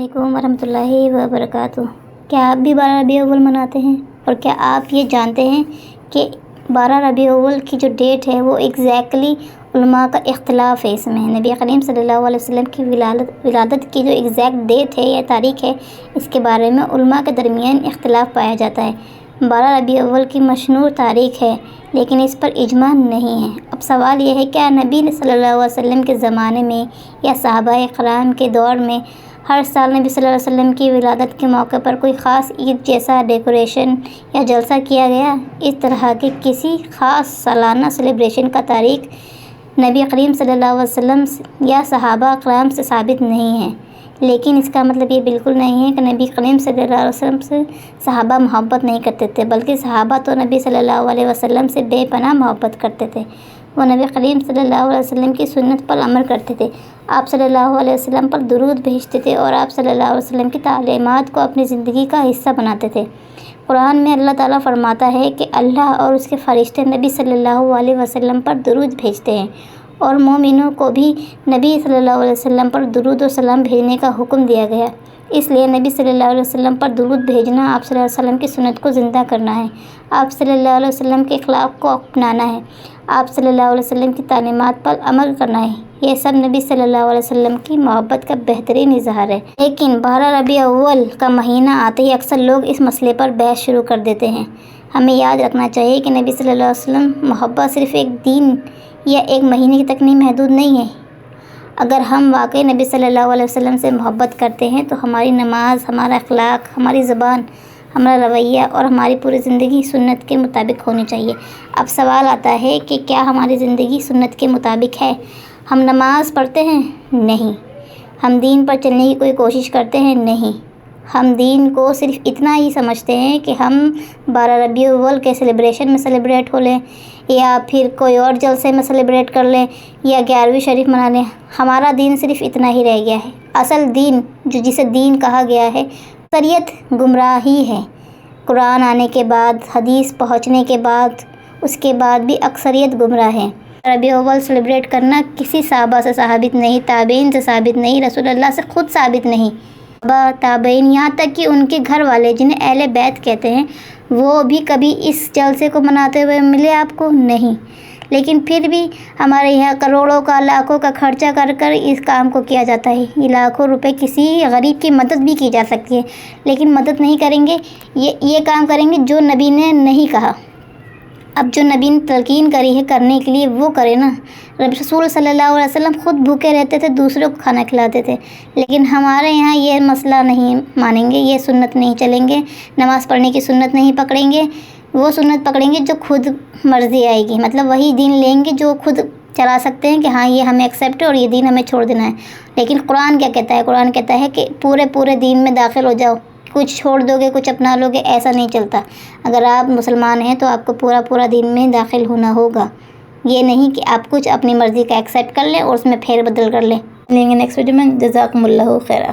علیکم ورحمۃ اللہ وبرکاتہ۔ کیا آپ بھی 12 ربیع الاول مناتے ہیں؟ اور کیا آپ یہ جانتے ہیں کہ 12 ربیع الاول کی جو ڈیٹ ہے وہ ایگزیکٹلی علماء کا اختلاف ہے اس میں؟ نبی کریم صلی اللہ علیہ وسلم کی ولادت کی جو ایگزیکٹ ڈیٹ ہے یا تاریخ ہے، اس کے بارے میں علماء کے درمیان اختلاف پایا جاتا ہے۔ 12 ربیع الاول کی مشہور تاریخ ہے، لیکن اس پر اجماع نہیں ہے۔ اب سوال یہ ہے، کیا نبی صلی اللہ علیہ وسلم کے زمانے میں یا صحابہ کرام کے دور میں ہر سال نبی صلی اللہ علیہ وسلم کی ولادت کے موقع پر کوئی خاص عید جیسا ڈیکوریشن یا جلسہ کیا گیا؟ اس طرح کے کسی خاص سالانہ سیلیبریشن کا تاریخ نبی کریم صلی اللہ علیہ وسلم یا صحابہ کرام سے ثابت نہیں ہے، لیکن اس کا مطلب یہ بالکل نہیں ہے کہ نبی کریم صلی اللہ علیہ وسلم سے صحابہ محبت نہیں کرتے تھے، بلکہ صحابہ تو نبی صلی اللہ علیہ وسلم سے بے پناہ محبت کرتے تھے۔ وہ نبی کریم صلی اللہ علیہ وسلم کی سنت پر عمل کرتے تھے، آپ صلی اللہ علیہ وسلم پر درود بھیجتے تھے اور آپ صلی اللہ علیہ وسلم کی تعلیمات کو اپنی زندگی کا حصہ بناتے تھے۔ قرآن میں اللہ تعالیٰ فرماتا ہے کہ اللہ اور اس کے فرشتے نبی صلی اللہ علیہ وسلم پر درود بھیجتے ہیں، اور مومنوں کو بھی نبی صلی اللہ علیہ وسلم پر درود و سلام بھیجنے کا حکم دیا گیا۔ اس لیے نبی صلی اللہ علیہ وسلم پر درود بھیجنا آپ صلی اللہ علیہ وسلم کی سنت کو زندہ کرنا ہے، آپ صلی اللہ علیہ وسلم کے اخلاق کو اپنانا ہے، آپ صلی اللہ علیہ وسلم کی تعلیمات پر عمل کرنا ہے۔ یہ سب نبی صلی اللہ علیہ وسلم کی محبت کا بہترین اظہار ہے۔ لیکن 12 ربیع الاول کا مہینہ آتے ہی اکثر لوگ اس مسئلے پر بحث شروع کر دیتے ہیں۔ ہمیں یاد رکھنا چاہیے کہ نبی صلی اللہ علیہ وسلم محبت صرف ایک دن یا ایک مہینے تک محدود نہیں ہے۔ اگر ہم واقعی نبی صلی اللہ علیہ وسلم سے محبت کرتے ہیں تو ہماری نماز، ہمارا اخلاق، ہماری زبان، ہمارا رویہ اور ہماری پوری زندگی سنت کے مطابق ہونی چاہیے۔ اب سوال آتا ہے کہ کیا ہماری زندگی سنت کے مطابق ہے؟ ہم نماز پڑھتے ہیں؟ نہیں۔ ہم دین پر چلنے کی کوئی کوشش کرتے ہیں؟ نہیں۔ ہم دین کو صرف اتنا ہی سمجھتے ہیں کہ ہم 12 ربیع الاول کے سیلیبریشن میں سیلیبریٹ ہو لیں، یا پھر کوئی اور جلسے میں سیلیبریٹ کر لیں، یا 11ویں شریف منا لیں۔ ہمارا دین صرف اتنا ہی رہ گیا ہے۔ اصل دین جسے دین کہا گیا ہے، اکثریت گمراہی ہے۔ قرآن آنے کے بعد، حدیث پہنچنے کے بعد، اس کے بعد بھی اکثریت گمراہ ہے۔ ربیع الاول سیلیبریٹ کرنا کسی صحابہ سے ثابت نہیں، تابعین سے ثابت نہیں، رسول اللہ سے خود ثابت نہیں۔ صحابہ، تابعین، یہاں تک کہ ان کے گھر والے جنہیں اہل بیت کہتے ہیں، وہ بھی کبھی اس جلسے کو مناتے ہوئے ملے آپ کو؟ نہیں۔ لیکن پھر بھی ہمارے یہاں کروڑوں کا، لاکھوں کا خرچہ کر کر اس کام کو کیا جاتا ہے۔ یہ لاکھوں روپے کسی غریب کی مدد بھی کی جا سکتی ہے، لیکن مدد نہیں کریں گے، یہ کام کریں گے جو نبی نے نہیں کہا۔ اب جو نبی نے تلقین کری ہے کرنے کے لیے وہ کرے نا۔ رسول صلی اللہ علیہ وسلم خود بھوکے رہتے تھے، دوسروں کو کھانا کھلاتے تھے، لیکن ہمارے یہاں یہ مسئلہ نہیں مانیں گے، یہ سنت نہیں چلیں گے، نماز پڑھنے کی سنت نہیں پکڑیں گے، وہ سنت پکڑیں گے جو خود مرضی آئے گی، مطلب وہی دین لیں گے جو خود چلا سکتے ہیں کہ ہاں یہ ہمیں ایکسیپٹ ہے اور یہ دین ہمیں چھوڑ دینا ہے۔ لیکن قرآن کیا کہتا ہے؟ قرآن کہتا ہے کہ پورے دین میں داخل ہو جاؤ، کچھ چھوڑ دو گے، کچھ اپنا لو گے، ایسا نہیں چلتا۔ اگر آپ مسلمان ہیں تو آپ کو پورا دین میں داخل ہونا ہوگا، یہ نہیں کہ آپ کچھ اپنی مرضی کا ایکسیپٹ کر لیں اور اس میں پھیر بدل کر لیں۔ ملیں گے نیکسٹ ویڈیو میں۔ جزاکم اللہ خیرہ۔